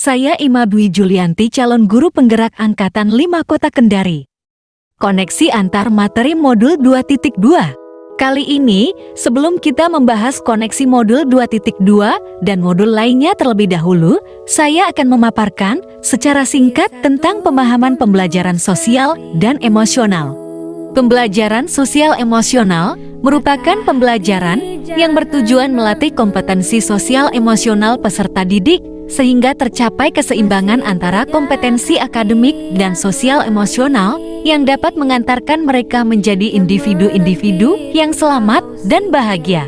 Saya Ima Dwi Julianti, calon guru penggerak Angkatan 5 Kota Kendari. Koneksi antar materi modul 2.2. Kali ini, sebelum kita membahas koneksi modul 2.2 dan modul lainnya terlebih dahulu, saya akan memaparkan secara singkat tentang pemahaman pembelajaran sosial dan emosional. Pembelajaran sosial emosional merupakan pembelajaran yang bertujuan melatih kompetensi sosial emosional peserta didik, sehingga tercapai keseimbangan antara kompetensi akademik dan sosial emosional yang dapat mengantarkan mereka menjadi individu-individu yang selamat dan bahagia.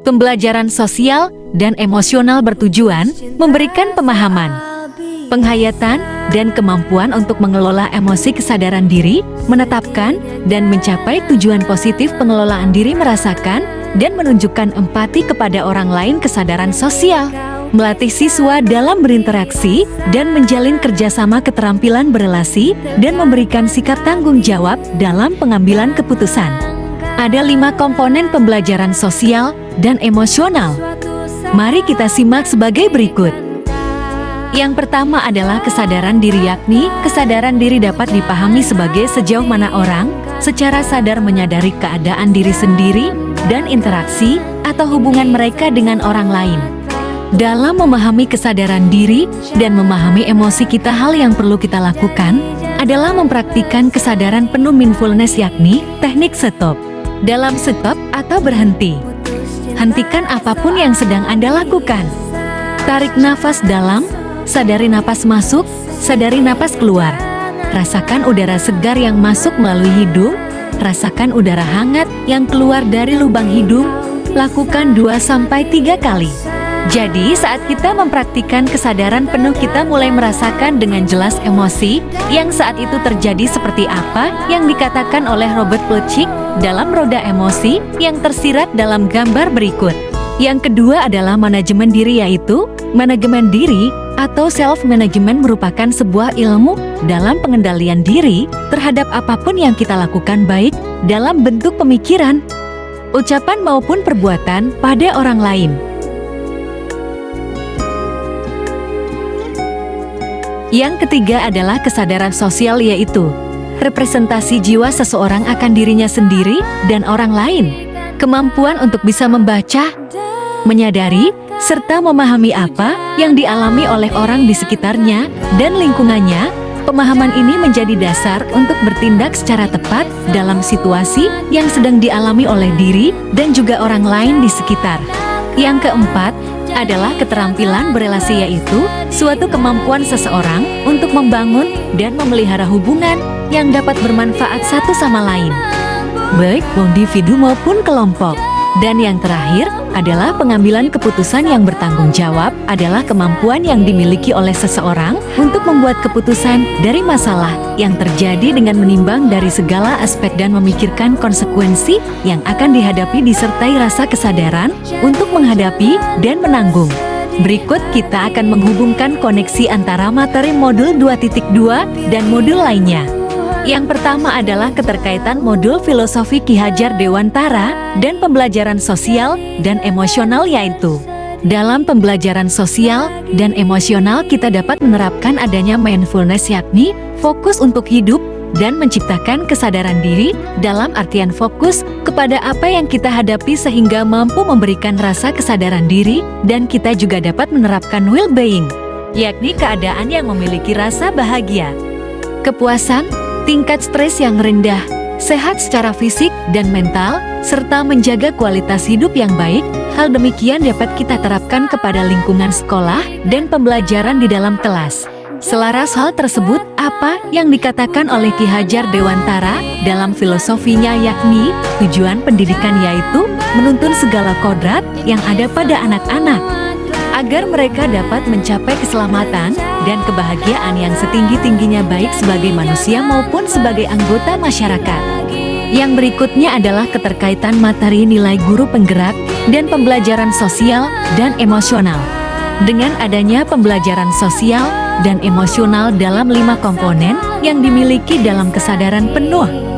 Pembelajaran sosial dan emosional bertujuan memberikan pemahaman, penghayatan, dan kemampuan untuk mengelola emosi kesadaran diri, menetapkan dan mencapai tujuan positif pengelolaan diri, merasakan dan menunjukkan empati kepada orang lain, kesadaran sosial, melatih siswa dalam berinteraksi dan menjalin kerjasama, keterampilan berelasi, dan memberikan sikap tanggung jawab dalam pengambilan keputusan. Ada 5 komponen pembelajaran sosial dan emosional. Mari kita simak sebagai berikut. Yang pertama adalah kesadaran diri, yakni kesadaran diri dapat dipahami sebagai sejauh mana orang secara sadar menyadari keadaan diri sendiri dan interaksi atau hubungan mereka dengan orang lain. Dalam memahami kesadaran diri dan memahami emosi kita, hal yang perlu kita lakukan adalah mempraktikkan kesadaran penuh mindfulness, yakni teknik stop. Dalam stop atau berhenti, hentikan apapun yang sedang Anda lakukan. Tarik nafas dalam, sadari napas masuk, sadari napas keluar. Rasakan udara segar yang masuk melalui hidung, rasakan udara hangat yang keluar dari lubang hidung. Lakukan 2-3 kali. Jadi saat kita mempraktikkan kesadaran penuh, kita mulai merasakan dengan jelas emosi yang saat itu terjadi, seperti apa yang dikatakan oleh Robert Plutchik dalam Roda Emosi yang tersirat dalam gambar berikut. Yang kedua adalah manajemen diri, yaitu manajemen diri atau self-management merupakan sebuah ilmu dalam pengendalian diri terhadap apapun yang kita lakukan, baik dalam bentuk pemikiran, ucapan maupun perbuatan pada orang lain. Yang ketiga adalah kesadaran sosial, yaitu representasi jiwa seseorang akan dirinya sendiri dan orang lain. Kemampuan untuk bisa membaca, menyadari, serta memahami apa yang dialami oleh orang di sekitarnya dan lingkungannya. Pemahaman ini menjadi dasar untuk bertindak secara tepat dalam situasi yang sedang dialami oleh diri dan juga orang lain di sekitar. Yang keempat adalah keterampilan berelasi, yaitu suatu kemampuan seseorang untuk membangun dan memelihara hubungan yang dapat bermanfaat satu sama lain, baik individu maupun kelompok. Dan yang terakhir adalah pengambilan keputusan yang bertanggung jawab, adalah kemampuan yang dimiliki oleh seseorang untuk membuat keputusan dari masalah yang terjadi dengan menimbang dari segala aspek dan memikirkan konsekuensi yang akan dihadapi, disertai rasa kesadaran untuk menghadapi dan menanggung. Berikut kita akan menghubungkan koneksi antara materi modul 2.2 dan modul lainnya. Yang pertama adalah keterkaitan modul filosofi Ki Hajar Dewantara dan pembelajaran sosial dan emosional, yaitu dalam pembelajaran sosial dan emosional kita dapat menerapkan adanya mindfulness, yakni fokus untuk hidup dan menciptakan kesadaran diri dalam artian fokus kepada apa yang kita hadapi sehingga mampu memberikan rasa kesadaran diri, dan kita juga dapat menerapkan well-being, yakni keadaan yang memiliki rasa bahagia, kepuasan, tingkat stres yang rendah, sehat secara fisik dan mental, serta menjaga kualitas hidup yang baik. Hal demikian dapat kita terapkan kepada lingkungan sekolah dan pembelajaran di dalam kelas. Selaras hal tersebut, apa yang dikatakan oleh Ki Hajar Dewantara dalam filosofinya, yakni tujuan pendidikan yaitu menuntun segala kodrat yang ada pada anak-anak agar mereka dapat mencapai keselamatan dan kebahagiaan yang setinggi-tingginya, baik sebagai manusia maupun sebagai anggota masyarakat. Yang berikutnya adalah keterkaitan materi nilai guru penggerak dan pembelajaran sosial dan emosional. Dengan adanya pembelajaran sosial dan emosional dalam 5 komponen yang dimiliki dalam kesadaran penuh,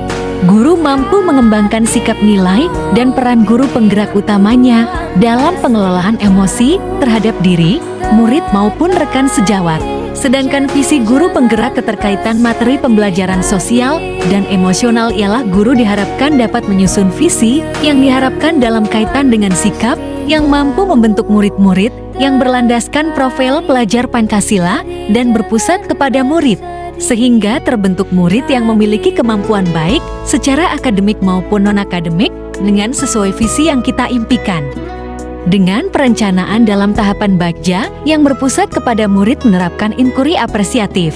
guru mampu mengembangkan sikap nilai dan peran guru penggerak utamanya dalam pengelolaan emosi terhadap diri, murid maupun rekan sejawat. Sedangkan visi guru penggerak keterkaitan materi pembelajaran sosial dan emosional ialah guru diharapkan dapat menyusun visi yang diharapkan dalam kaitan dengan sikap yang mampu membentuk murid-murid yang berlandaskan profil pelajar Pancasila dan berpusat kepada murid, sehingga terbentuk murid yang memiliki kemampuan baik secara akademik maupun non-akademik dengan sesuai visi yang kita impikan. Dengan perencanaan dalam tahapan Bagja yang berpusat kepada murid menerapkan inquiry apresiatif.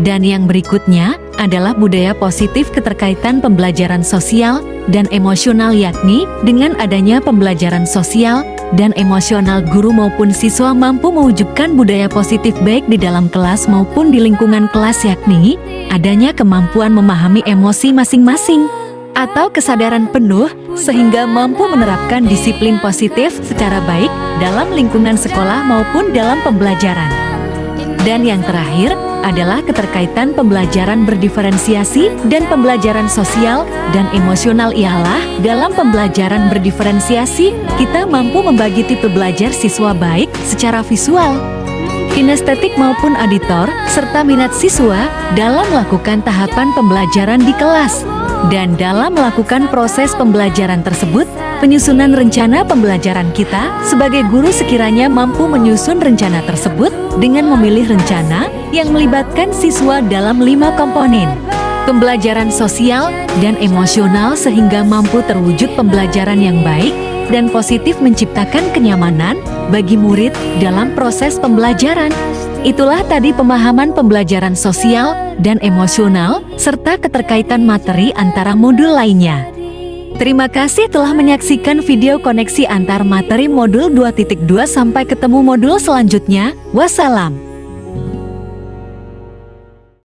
Dan yang berikutnya adalah budaya positif keterkaitan pembelajaran sosial dan emosional, yakni dengan adanya pembelajaran sosial dan emosional guru maupun siswa mampu mewujudkan budaya positif baik di dalam kelas maupun di lingkungan kelas, yakni adanya kemampuan memahami emosi masing-masing atau kesadaran penuh sehingga mampu menerapkan disiplin positif secara baik dalam lingkungan sekolah maupun dalam pembelajaran. Dan yang terakhir adalah keterkaitan pembelajaran berdiferensiasi dan pembelajaran sosial dan emosional, ialah dalam pembelajaran berdiferensiasi kita mampu membagi tipe belajar siswa baik secara visual, kinestetik maupun auditor, serta minat siswa dalam melakukan tahapan pembelajaran di kelas. Dan dalam melakukan proses pembelajaran tersebut, penyusunan rencana pembelajaran kita sebagai guru sekiranya mampu menyusun rencana tersebut dengan memilih rencana yang melibatkan siswa dalam 5 komponen. Pembelajaran sosial dan emosional sehingga mampu terwujud pembelajaran yang baik dan positif menciptakan kenyamanan bagi murid dalam proses pembelajaran. Itulah tadi pemahaman pembelajaran sosial dan emosional serta keterkaitan materi antara modul lainnya. Terima kasih telah menyaksikan video koneksi antar materi modul 2.2. Sampai ketemu modul selanjutnya. Wassalam.